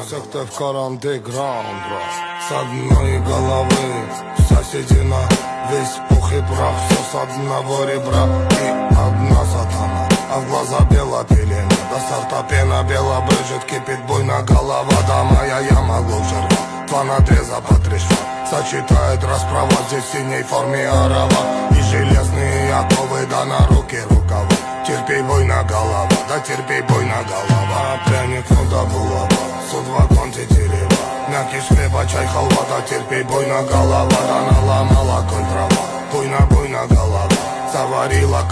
всех ты в каранте граунд, брат. С одной головы соседи на весь пух и прах. Все с одного ребра и одна сатана, а в глаза бело пелена. До старта пена бело брызжет, кипит буйно голова. Да моя яма глубже рва, два надреза по 3 шва. Сочетает расправа, здесь в синей форме арава. И железные оковы, да на руки рукава. Терпей, буйно голова, да терпей, буйно голова. Пряник, ну да булава, судьба конти дерева. Мякиш хлеба, чай, халва, да терпей, буйно голова. Да наломала конь трава, буйно голова. Заварила